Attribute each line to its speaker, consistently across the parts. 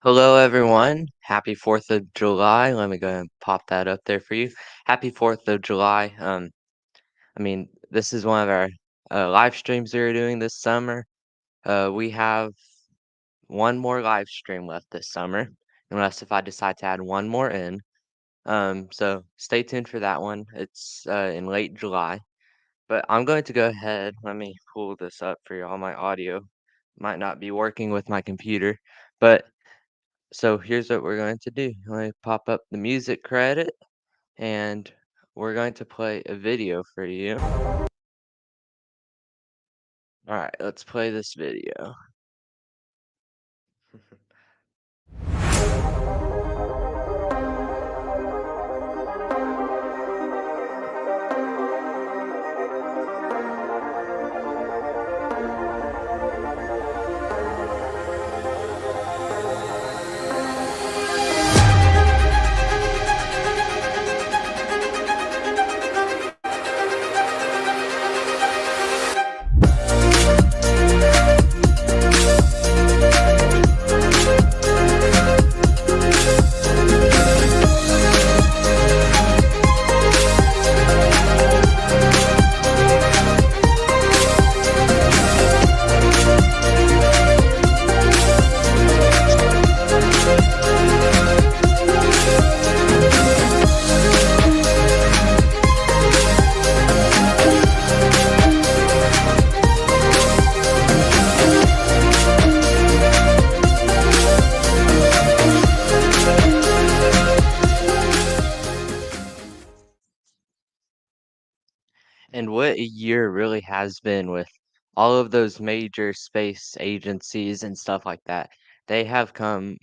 Speaker 1: Hello, everyone. Happy 4th of July. Let me go ahead and pop that up there for you. Happy 4th of July. This is one of our live streams we are doing this summer. We have one more live stream left this summer, unless if I decide to add one more in. So stay tuned for that one. It's in late July. But I'm going to go ahead. Let me pull this up for y'all. My audio might not be working with my computer, but so here's what we're going to do. Let me pop up the music credit and we're going to play a video for you. All right, let's play this video. And what a year really has been with all of those major space agencies and stuff like that. They have come,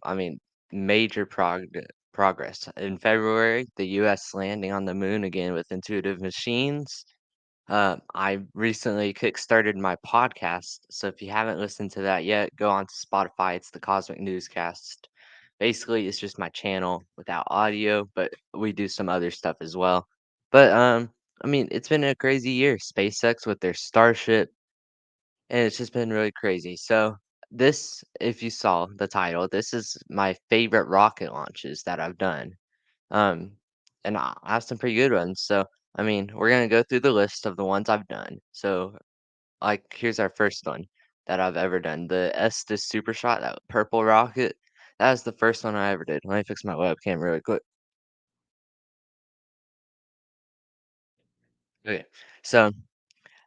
Speaker 1: major progress. In February, the US landing on the moon again with Intuitive Machines. I recently kickstarted my podcast, so if you haven't listened to that yet, go on to Spotify. It's the Cosmic Newscast. Basically, it's just my channel without audio, but we do some other stuff as well. But it's been a crazy year. SpaceX with their Starship, and it's just been really crazy. So this, if you saw the title, this is my favorite rocket launches that I've done. Um, and I have some pretty good ones. So, we're gonna go through the list of the ones I've done. So, like, here's our first one that I've ever done. The Estes Super Shot, that purple rocket. That was the first one I ever did. Let me fix my webcam really quick. Okay. So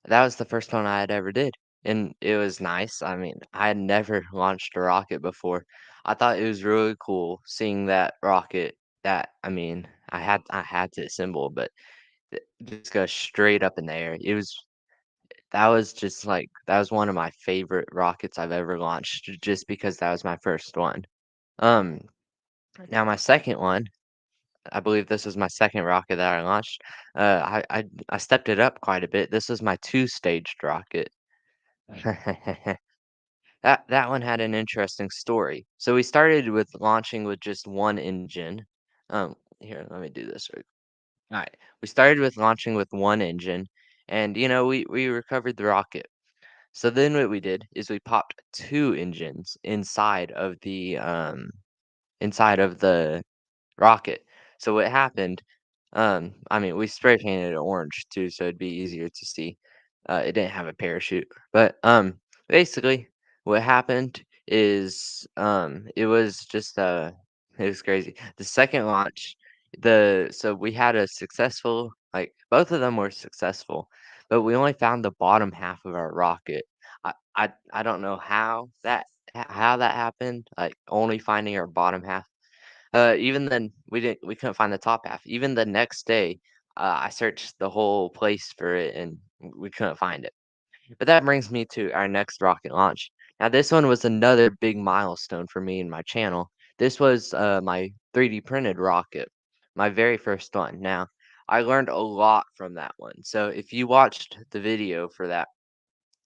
Speaker 1: that was the first one I had ever did. And it was nice. I had never launched a rocket before. I thought it was really cool seeing that rocket that I had to assemble, but just go straight up in the air. That was one of my favorite rockets I've ever launched just because that was my first one. Um, Now my second one, I believe this was my second rocket that I launched. I stepped it up quite a bit. This was my two-staged rocket. That one had an interesting story. So we started with launching with just one engine. Here, let me do this. Alright, we started with launching with one engine, and, we recovered the rocket. So then what we did is we popped 2 engines inside of the rocket. So what happened, we spray painted it orange too, so it'd be easier to see. It didn't have a parachute, but, basically, what happened is, it was crazy. The second launch, so we had a successful both of them were successful, but we only found the bottom half of our rocket. I don't know how that happened, like, only finding our bottom half. Even then, we couldn't find the top half. Even the next day, I searched the whole place for it, and we couldn't find it. But that brings me to our next rocket launch. Now, this one was another big milestone for me and my channel. This was my 3D printed rocket, my very first one. Now, I learned a lot from that one. So if you watched the video for that,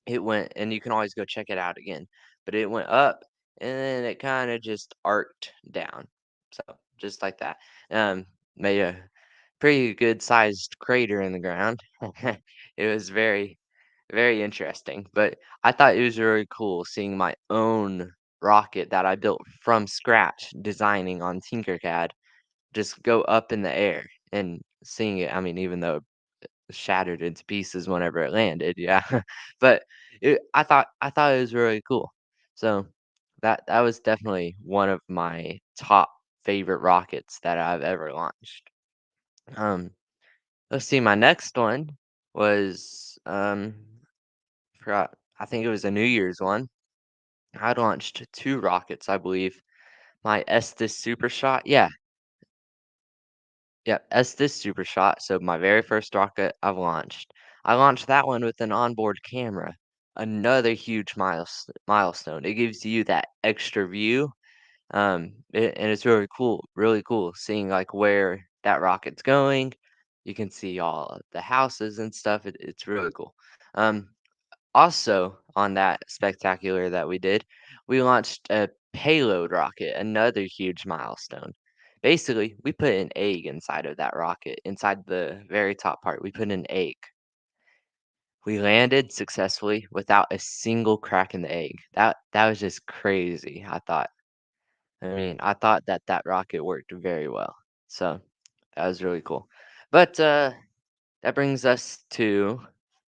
Speaker 1: it went, and you can always go check it out again. But it went up, and then it kind of just arced down. So just like that. Made a pretty good sized crater in the ground. It was very, very interesting. But I thought it was really cool seeing my own rocket that I built from scratch, designing on Tinkercad, just go up in the air and seeing it. I mean, even though it shattered into pieces whenever it landed, yeah. But I thought it was really cool. So that was definitely one of my top favorite rockets that I've ever launched. Um, let's see, my next one was forgot. I think it was a New Year's one. I launched two rockets, I believe. My Estes Super Shot, yeah, yeah, Estes Super Shot. So my very first rocket I've launched. I launched that one with an onboard camera. Another huge milestone. It gives you that extra view. And it's really cool seeing like where that rocket's going. You can see all of the houses and stuff. It's really cool. Um, Also, on that spectacular that we did, we launched a payload rocket, another huge milestone. Basically, we put an egg inside of that rocket, inside the very top part. We put an egg. We landed successfully without a single crack in the egg. That was just crazy. I thought that that rocket worked very well. So that was really cool. But that brings us to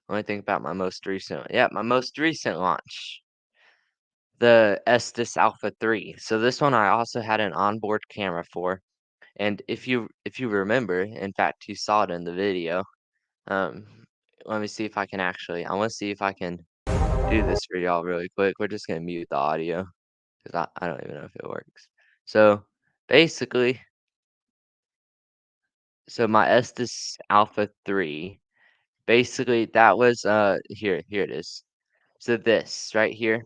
Speaker 1: let me think about my most recent. Yeah, my most recent launch, the Estes Alpha 3. So this one I also had an onboard camera for. And if you remember, in fact, you saw it in the video. Um, let me see if I can actually. I want to see if I can do this for y'all really quick. We're just gonna mute the audio because I don't even know if it works. So basically, so my Estes Alpha 3, basically that was here it is. So this right here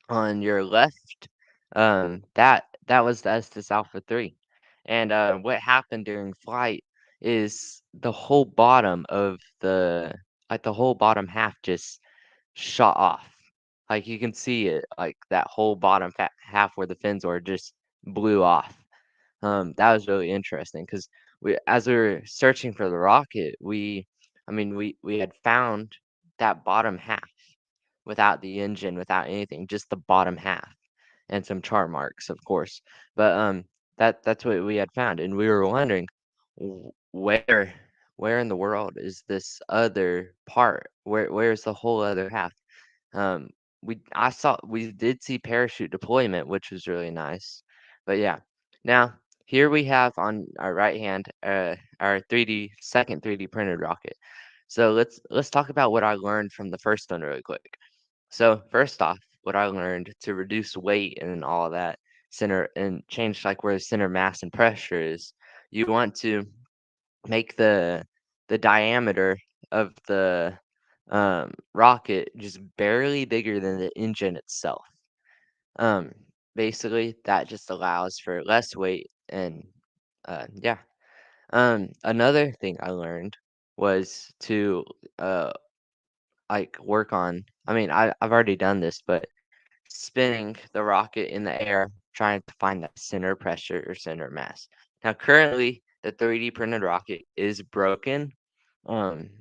Speaker 1: on your left, that was the Estes Alpha 3. And what happened during flight is the whole bottom of the whole bottom half just shot off. Like you can see it, like that whole bottom half where the fins were just blew off. That was really interesting because as we were searching for the rocket, we had found that bottom half without the engine, without anything, just the bottom half and some char marks, of course. But that's what we had found, and we were wondering where in the world is this other part? Where's the whole other half? Um, we did see parachute deployment, which was really nice. But yeah, now here we have on our right hand our 3D second 3D printed rocket. So let's talk about what I learned from the first one really quick. So first off, what I learned to reduce weight and all of that center and change like where the center mass and pressure is, you want to make the diameter of the rocket just barely bigger than the engine itself. Um, Basically, that just allows for less weight and yeah. Another thing I learned was to uh like work on. I've already done this, but spinning the rocket in the air, trying to find that center pressure or center mass. Now, currently, the 3D printed rocket is broken.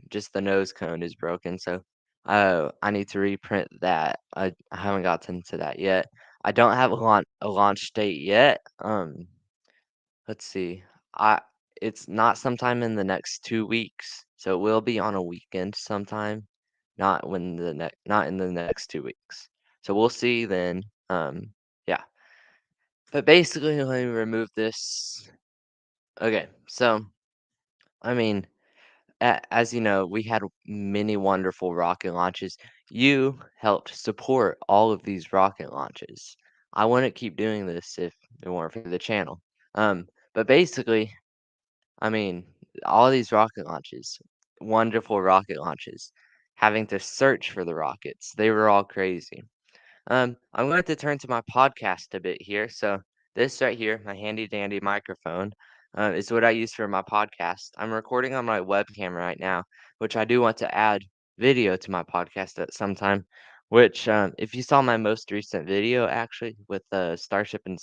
Speaker 1: Just the nose cone is broken, so I need to reprint that. I haven't gotten to that yet. I don't have a launch date yet. Let's see. I It's not sometime in the next 2 weeks, so it will be on a weekend sometime, not in the next 2 weeks. So we'll see then. Yeah. But basically, let me remove this. Okay, so I mean, as you know, we had many wonderful rocket launches. You helped support all of these rocket launches. I wouldn't keep doing this if it weren't for the channel. But basically, I mean, all these rocket launches, wonderful rocket launches, having to search for the rockets, they were all crazy. I'm going to turn to my podcast a bit here. So this right here, my handy dandy microphone, is what I use for my podcast. I'm recording on my webcam right now, which I do want to add video to my podcast at some time. Which, if you saw my most recent video, actually with the Starship and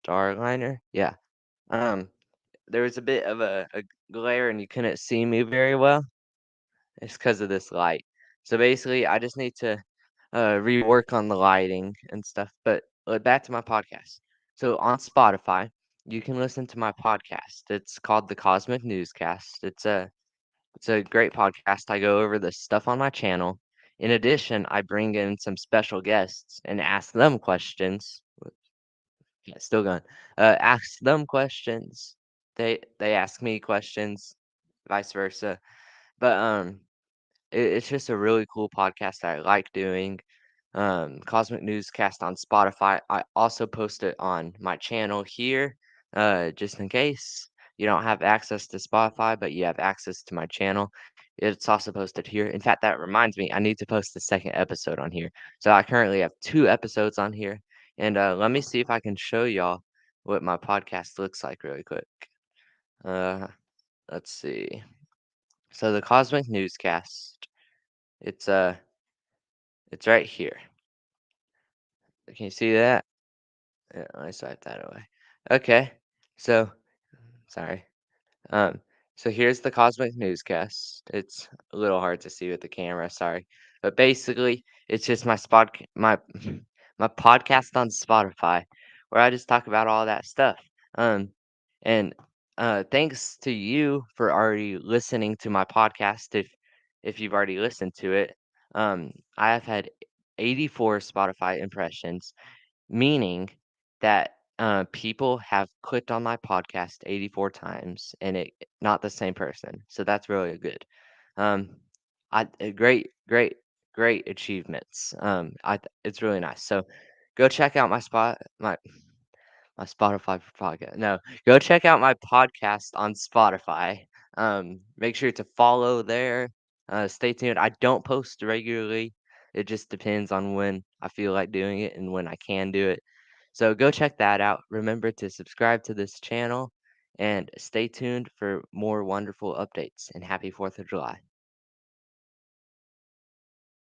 Speaker 1: Starliner, yeah, um, there was a bit of a glare and you couldn't see me very well. It's because of this light. So basically, I just need to rework on the lighting and stuff. But back to my podcast. So on Spotify, you can listen to my podcast. It's called the Cosmic Newscast. It's a great podcast. I go over the stuff on my channel. In addition, I bring in some special guests and ask them questions. Yeah, still going. Ask them questions. They ask me questions, vice versa. But it's just a really cool podcast that I like doing. Cosmic Newscast on Spotify. I also post it on my channel here, just in case you don't have access to Spotify, but you have access to my channel. It's also posted here. In fact, that reminds me, I need to post the second episode on here. So I currently have 2 episodes on here, and let me see if I can show y'all what my podcast looks like really quick. Uh, let's see. So the Cosmic Newscast. It's uh, it's right here. Can you see that? Yeah, I swipe that away. Okay, so sorry. Um, so here's the Cosmic Newscast. It's a little hard to see with the camera, sorry. But basically, it's just my my podcast on Spotify where I just talk about all that stuff. Um, and thanks to you for already listening to my podcast if you've already listened to it. I have had 84 Spotify impressions, meaning that, people have clicked on my podcast 84 times and it not the same person, so that's really good. Um, great achievements. It's really nice. So go check out my Spotify podcast. No, go check out my podcast on Spotify. Make sure to follow there. Stay tuned. I don't post regularly. It just depends on when I feel like doing it and when I can do it. So go check that out. Remember to subscribe to this channel and stay tuned for more wonderful updates. And happy 4th of July.